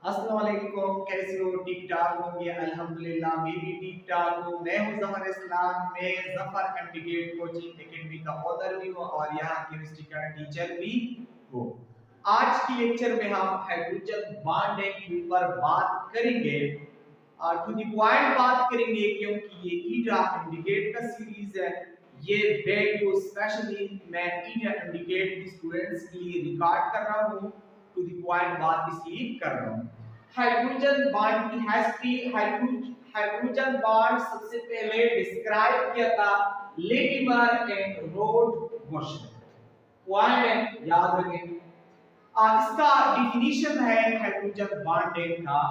अस्सलाम वालेकुम, कैसे हो? ठीक ठाक होंगे? अल्हम्दुलिल्लाह मैं भी ठीक ठाक हूँ। मैं हूँ ज़फर इस्लाम, मैं ज़फर इंटीग्रेटेड कोचिंग एकेडमी का ऑनर भी हूँ और यहाँ केमिस्ट्री का टीचर भी हूँ। आज की लेक्चर में हम हाइड्रोजन बॉन्डिंग के ऊपर बात करेंगे और टू द पॉइंट बात करेंगे, क्योंकि ये ईटा इंडिकेट का सीरीज है। ये वीडियो स्पेशली मैं ईटा इंडिकेट के स्टूडेंट्स के लिए रिकॉर्ड कर रहा हूँ। टू द पॉइंट बात इसलिए कर रहा हूँ। हाइड्रोजन बॉन्ड की हिस्ट्री, हाइड्रोजन बॉन्ड सबसे पहले डिस्क्राइब किया था Latimer and road washer. Point है, याद रखें। इसका डिफिनीशन है हाइड्रोजन बॉन्डिंग का,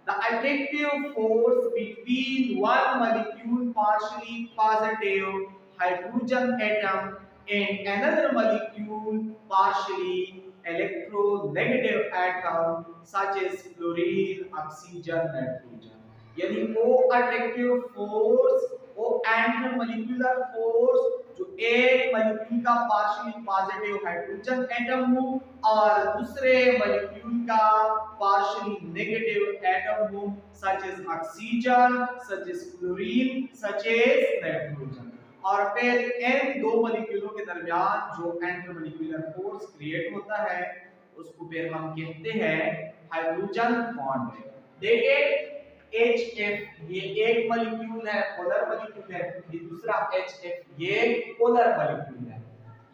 the attractive force between one molecule partially positive hydrogen atom and another molecule partially electronegative atom such as fluorine, oxygen, nitrogen। यानी वो अट्रैक्टिव फोर्स, वो anti molecular force जो एक मॉलिक्यूल का पार्शियली पॉजिटिव हाइड्रोजन एटम हो और दूसरे molecule का पार्शियली नेगेटिव एटम हो, such as oxygen, such as fluorine, such as nitrogen. और फिर इन दो मॉलिक्यूलों के दरमियान जो एंटी मॉलिक्यूलर फोर्स क्रिएट होता है उसको फिर हम कहते हैं हाइड्रोजन बॉन्ड। देखिए HF ये एक मॉलिक्यूल है, पोलर मॉलिक्यूल है, ये दूसरा HF ये पोलर मॉलिक्यूल है।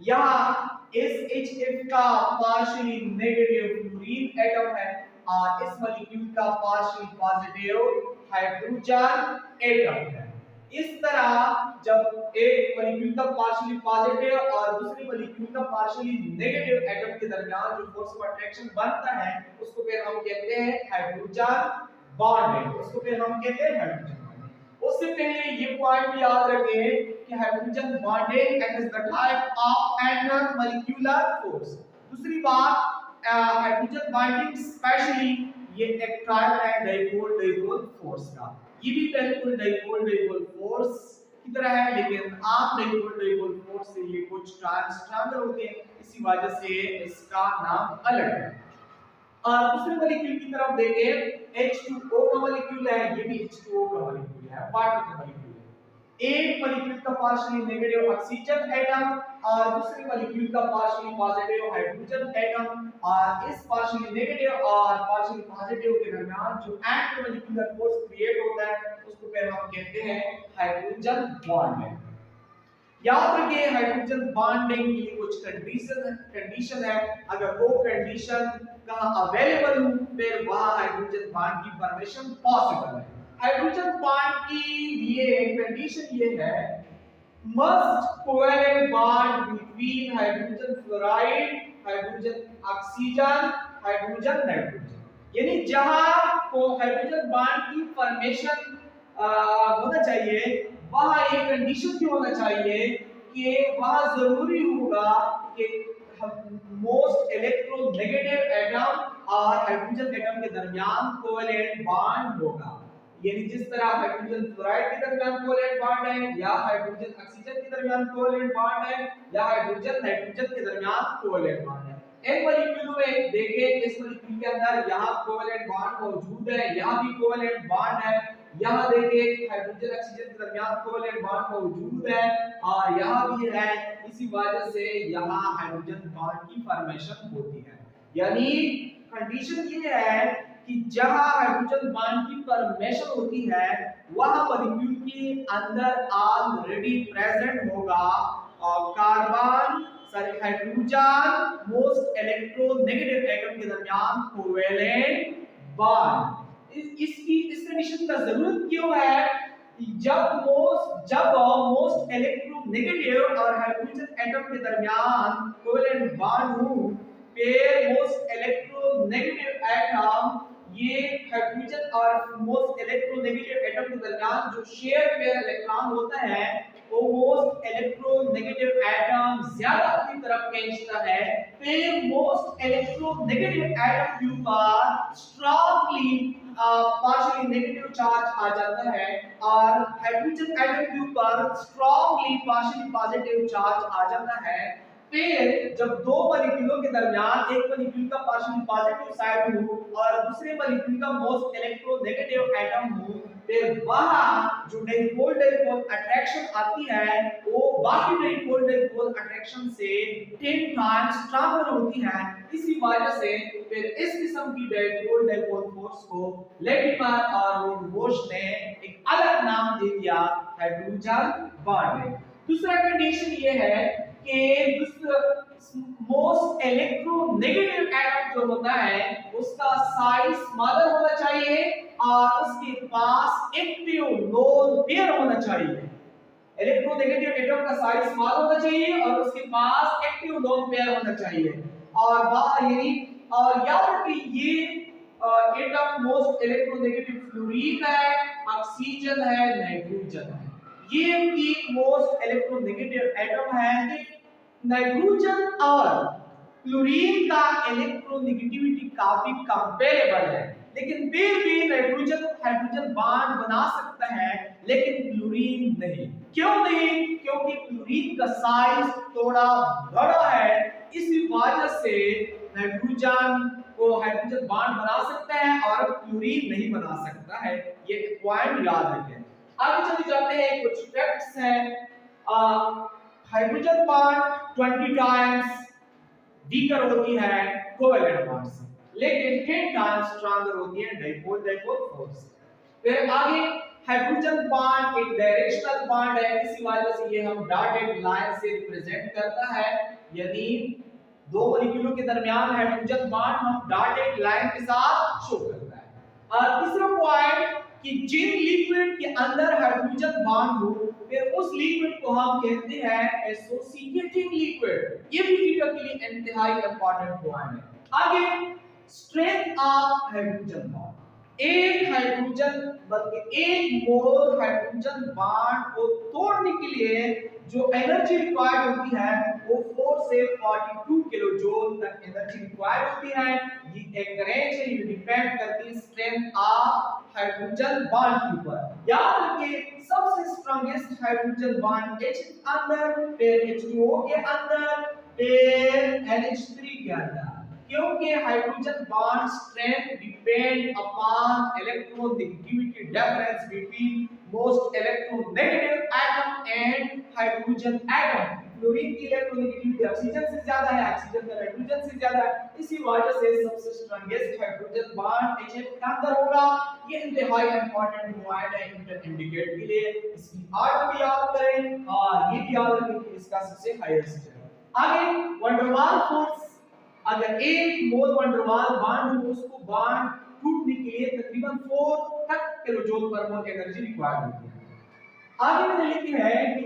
यहाँ इस HF का पार्शियली नेगेटिव फ्लोरीन एटम है और इस मॉलिक्यूल का पार्शियली पॉजिटिव हाइड्रोजन एटम है। इस तरह जब एक मॉलिक्यूल का पार्शियली पॉजिटिव और दूसरी मॉलिक्यूल का पार्शियली नेगेटिव एटम के दरमियान जो फोर्स ऑफ अट्रैक्शन बनता है उसको फिर हम कहते हैं हाइड्रोजन बॉन्ड है, उसको फिर हम कहते हैं हाइड्रोजन बॉन्ड। उससे पहले ये पॉइंट भी याद रखें कि hydrogen bonding is the type of anti molecular force. दूसरी बात, हाइड्रोजन बॉन्डिंग स्पेशली ये एक टाइप है डाइपोल डाइपोल फोर्स का। ये भी बिल्कुल डाइपोल डाइपोल फोर्स की तरह है, लेकिन आप डाइपोल डाइपोल फोर्स से ये कुछ ट्रांसफॉर्मर होते हैं, इसी वजह से इसका नाम अलग है। और दूसरे मॉलिक्यूल की तरफ देखें, H2O का मॉलिक्यूल है, ये भी H2O का मॉलिक्यूल है, वाटर का मॉलिक्यूल है। एक मॉलिक्यूल का पार्शियली नेगेटिव ऑक्सीजन एटम और दूसरे मॉलिक्यूल का पार्शियली पॉजिटिव हाइड्रोजन एटम, और इस पार्शियली नेगेटिव और पार्शियली पॉजिटिव के दरमियान जो एंटी मॉलिक्यूलर फोर्स क्रिएट होता है उसको फिर हम कहते हैं हाइड्रोजन बॉन्ड है। याद रखिए हाइड्रोजन बॉन्डिंग के लिए कुछ कंडीशन है, अगर वो कंडीशन का अवेलेबल हो फिर वहां हाइड्रोजन बॉन्ड की फॉर्मेशन पॉसिबल है। हाइड्रोजन बॉन्ड की ये कंडीशन ये है, must covalent bond between hydrogen fluoride, hydrogen oxygen, hydrogen nitrogen. यानी जहां को हाइड्रोजन बॉन्ड की फॉर्मेशन होना चाहिए वहां एक कंडीशन भी होना चाहिए कि वहां जरूरी होगा कि मोस्ट इलेक्ट्रोनेगेटिव एटम और हाइड्रोजन एटम के दरमियान कोवेलेंट बॉन्ड होगा। यानी जिस तरह हाइड्रोजन फ्लोराइड के दरमियान कोवेलेंट बॉन्ड है या हाइड्रोजन ऑक्सीजन के दरमियान कोवेलेंट बॉन्ड है या हाइड्रोजन नाइट्रोजन के दरमियान कोवेलेंट बॉन्ड है। इन मॉलिक्यूलों में देखें, इस मॉलिक्यूल के अंदर यहाँ कोवेलेंट बॉन्ड मौजूद है, यहाँ भी कोवेलेंट बॉन्ड है, यहाँ देखिए हाइड्रोजन ऑक्सीजन के दरमियान कोवेलेंट बॉन्ड मौजूद है और यहाँ भी है। इसी वजह से यहाँ हाइड्रोजन बॉन्ड की फॉर्मेशन होती है। यानी कंडीशन ये है कि जहाँ हाइड्रोजन बॉन्ड की फॉर्मेशन होती है वहाँ मॉलिक्यूल के अंदर ऑलरेडी प्रेजेंट होगा और carbon hydrogen most electronegative atom के दरमियान कोवेलेंट बॉन्ड। इस कंडीशन का जरूरत क्यों है? जब मोस्ट इलेक्ट्रोनेगेटिव और हाइड्रोजन एटम के दरमियान कोवेलेंट बॉन्ड हो फिर मोस्ट इलेक्ट्रोनेगेटिव एटम ये हाइड्रोजन और मोस्ट इलेक्ट्रोनेगेटिव एटम के दरमियान जो शेयर पेयर इलेक्ट्रॉन होता है वो मोस्ट इलेक्ट्रोनेगेटिव एटम ज्यादा अपनी तरफ खींचता है, फिर मोस्ट इलेक्ट्रोनेगेटिव एटम के ऊपर स्ट्रांगली पार्शियली नेगेटिव चार्ज आ जाता है और हाइड्रोजन एटम के ऊपर स्ट्रांगली पार्शियली पॉजिटिव चार्ज आ जाता है। फिर जब दो मॉलिक्यूलों के दरमियान एक मॉलिक्यूल का पार्शियली पॉजिटिव साइड हो और दूसरे मॉलिक्यूल का मोस्ट इलेक्ट्रोनेगेटिव एटम हो, फिर वहां जो डाइपोल डाइपोल अट्रैक्शन आती है वो बाकी डाइपोल डाइपोल अट्रैक्शन से 10 टाइम्स स्ट्रॉन्गर होती है। इसी वजह से फिर इस किस्म की डाइपोल डाइपोल फोर्स को लेटिमर और रोडबोश ने एक अलग नाम दे दिया, हाइड्रोजन बॉन्ड। दूसरा कंडीशन ये है कि मोस्ट इलेक्ट्रोनेगेटिव एटम जो होता है उसका साइज स्मॉलर होना चाहिए और उसके पास एक्टिव लोन पेयर होना चाहिए। इलेक्ट्रोनेगेटिव एटम का साइज स्मॉल होना चाहिए और उसके पास एक्टिव लोन पेयर होना चाहिए। और यानी और याद रखिए ये एटम मोस्ट इलेक्ट्रोनेगेटिव फ्लोरीन है, ऑक्सीजन है, नाइट्रोजन है। ये तीन मोस्ट इलेक्ट्रोनेगेटिव एटम है। नाइट्रोजन और क्लोरीन का इलेक्ट्रोनेगेटिविटी काफी कंपेरेबल है, लेकिन फिर भी नाइट्रोजन हाइड्रोजन बॉन्ड बना सकता है लेकिन क्लोरीन नहीं। क्यों नहीं? क्योंकि क्लोरीन का साइज थोड़ा बड़ा है, इसी वजह से नाइट्रोजन को हाइड्रोजन बॉन्ड बना सकता है और क्लोरीन नहीं बना सकता है। ये पॉइंट याद रखें। आगे चले जाते हैं, कुछ फैक्ट्स हैं। हाइड्रोजन बॉन्ड 20 टाइम्स वीकर होती है कोवेलेंट बॉन्ड से, लेकिन 10 टाइम्स स्ट्रॉन्गर होती है डाइपोल डाइपोल फोर्स। फिर आगे हाइड्रोजन बॉन्ड एक डायरेक्शनल बॉन्ड है, इसी वजह से ये हम डॉटेड लाइन से रिप्रेजेंट करता है, यानी दो मॉलिक्यूलों के दरमियान हाइड्रोजन बॉन्ड हम डॉटेड लाइन के साथ शो करता है। और तीसरा पॉइंट कि जिन लिक्विड के अंदर हाइड्रोजन बॉन्ड हो फिर उस लिक्विड को हम कहते हैं एसोसिएटिंग लिक्विड। ये भी हीटर के लिए इंतहाई इंपॉर्टेंट पॉइंट है। आगे स्ट्रेंथ ऑफ हाइड्रोजन बॉन्ड, एक हाइड्रोजन बल्कि एक मोल हाइड्रोजन बॉन्ड को तोड़ने के लिए जो एनर्जी रिक्वायर्ड होती है वो 4 से 42 किलो जूल तक एनर्जी रिक्वायर्ड होती है। ये एक रेंज है, ये डिपेंड करती है स्ट्रेंथ ऑफ हाइड्रोजन बॉन्ड के ऊपर। याद रखिए सबसे स्ट्रॉन्गेस्ट हाइड्रोजन बॉन्ड H के अंदर, फिर H2O के अंदर, फिर NH3 के अंदर, क्योंकि hydrogen bond strength depend upon electronegativity difference between most electronegative atom and hydrogen atom. Chlorine की इलेक्ट्रोनेगेटिविटी ऑक्सीजन से ज्यादा है, ऑक्सीजन का हाइड्रोजन से ज्यादा है, इसी वजह से सबसे स्ट्रॉन्गेस्ट हाइड्रोजन बॉन्ड H के अंदर होगा। ये इंतहाई इंपॉर्टेंट पॉइंट है इंडिकेट के लिए, इसकी आर्ट भी याद करें और ये भी याद रखें कि इसका सबसे हाईएस्ट है। आगे वंडरवाल फोर्स, अगर एक मोल वंडरवाल बॉन्ड हो उसको बॉन्ड टूटने के लिए तकरीबन 4 किलो जूल पर मोल एनर्जी रिक्वायर्ड होती है। आगे मैंने लिखी है कि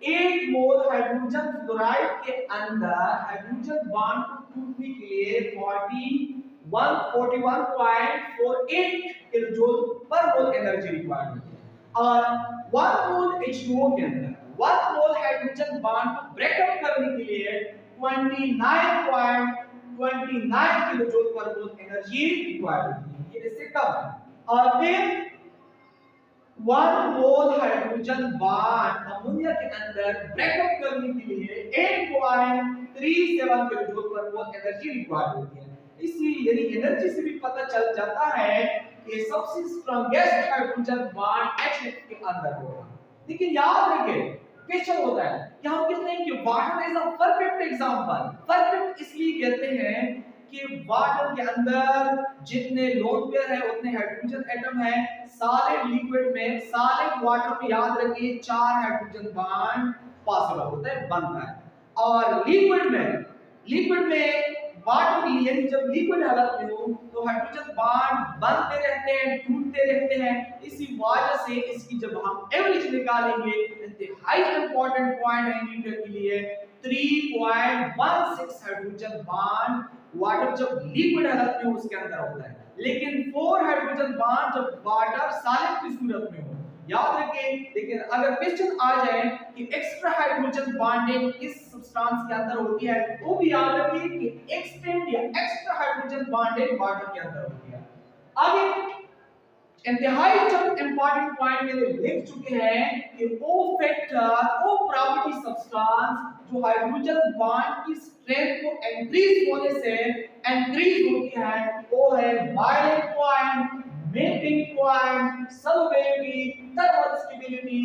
एक मोल हाइड्रोजन फ्लोराइड के अंदर हाइड्रोजन बॉन्ड को टूटने के लिए 41.48 किलो जूल पर मोल एनर्जी रिक्वायर्ड होती है। और 1 मोल H2O के अंदर 1 मोल हाइड्रोजन बॉन्ड को ब्रेकअप करने के लिए 29 किलो जूल पर मोल एनर्जी रिक्वायर्ड होती है, ये इससे कम है। और फिर 1 मोल हाइड्रोजन बॉन्ड अमोनिया के अंदर ब्रेकअप करने के लिए 8.37 किलो जूल पर मोल एनर्जी रिक्वायर्ड होती है। इसलिए यदि एनर्जी से भी पता चल जाता है कि सबसे स्ट्रॉन्गेस्ट हाइड्रोजन बॉन्ड H के अंदर होगा। लेकिन याद रखें क्वेश्चन होता है कि हम कहते हैं कि water is a perfect example. Perfect इसलिए कहते हैं कि वाटर के अंदर जितने लोन पेयर है उतने हाइड्रोजन एटम है। सॉलिड लिक्विड में, सॉलिड वाटर में याद रखिए 4 हाइड्रोजन बॉन्ड पॉसिबल होता है, बनता है। और लिक्विड में वाटर यानी जब लिक्विड हालत में हो तो हाइड्रोजन बॉन्ड बनते रहते हैं, टूटते रहते हैं। इसी वजह से इसकी जब हम एवरेज निकालेंगे, इंतहाई इंपॉर्टेंट पॉइंट है मीटर के लिए, 3.16 हाइड्रोजन बॉन्ड वाटर जब लिक्विड हालत में उसके अंदर होता है, लेकिन 4 हाइड्रोजन बॉन्ड जब वाटर सॉलिड की सूरत में हो। याद रखें, लेकिन अगर क्वेश्चन आ जाए कि एक्स्ट्रा हाइड्रोजन बॉन्डिंग किस सब्सटेंस के अंदर होती है, वो भी याद रखिए कि एक्सटेंड या एक्स्ट्रा हाइड्रोजन बॉन्डिंग वाटर के अंदर होती है। आगे इंतहाई जब इंपॉर्टेंट पॉइंट मैंने लिख चुके हैं कि ओ फैक्टर ओ प्रॉपर्टी सब्सटेंस जो हाइड्रोजन बॉन्ड की स्ट्रेंथ को इंक्रीज होने से इंक्रीज होती है वो है boiling point, melting point, solubility, thermal stability,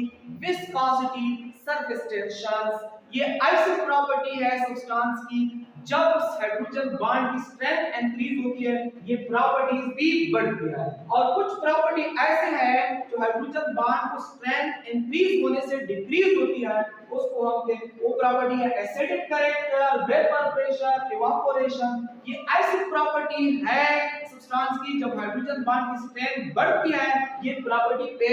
viscosity, surface tension. ये ऐसी प्रॉपर्टी है सब्सटेंस की जब हाइड्रोजन बॉन्ड की स्ट्रेंथ इंक्रीज होती है ये प्रॉपर्टीज भी बढ़ती है। और कुछ प्रॉपर्टी ऐसे हैं जो हाइड्रोजन बॉन्ड को स्ट्रेंथ इंक्रीज होने से डिक्रीज होती है उसको हम कहते हैं वो प्रॉपर्टी है acidic character, vapour pressure, evaporation. ये ऐसी प्रॉपर्टी है सब्सटेंस की जब हाइड्रोजन बॉन्ड की स्ट्रेंथ बढ़ती है ये प्रॉपर्टी पे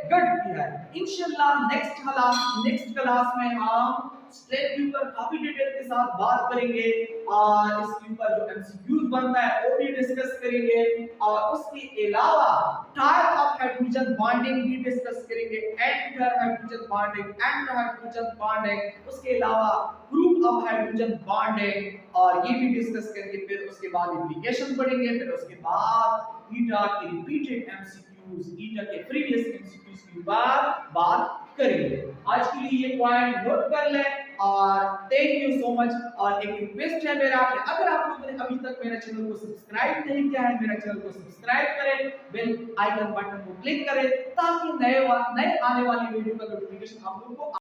घटती है। इंशाल्लाह नेक्स्ट क्लास में हम स्ट्रेंथ के ऊपर काफी डिटेल के साथ बात करेंगे और इसके ऊपर जो एमसीक्यूज बनता है वो भी डिस्कस करेंगे और उसके अलावा टाइप ऑफ हाइड्रोजन बॉन्डिंग भी डिस्कस करेंगे, inter hydrogen bonding, inter hydrogen bonding, उसके अलावा ग्रुप ऑफ हाइड्रोजन बॉन्डिंग और ये भी डिस्कस करेंगे। फिर उसके बाद एप्लीकेशन पढ़ेंगे, फिर उसके बाद ईटा के रिपीटेड एमसीक्यूज, ईटा के प्रीवियस एमसीक्यूज की बात करेंगे। आज के लिए ये पॉइंट नोट कर लें और थैंक यू सो मच। और एक रिक्वेस्ट है मेरा कि अगर आप लोगों ने अभी तक मेरे चैनल को सब्सक्राइब नहीं किया है मेरे चैनल को सब्सक्राइब करें, बेल आइकन बटन को क्लिक करें ताकि नए आने वाली वीडियो का नोटिफिकेशन आप लोगों को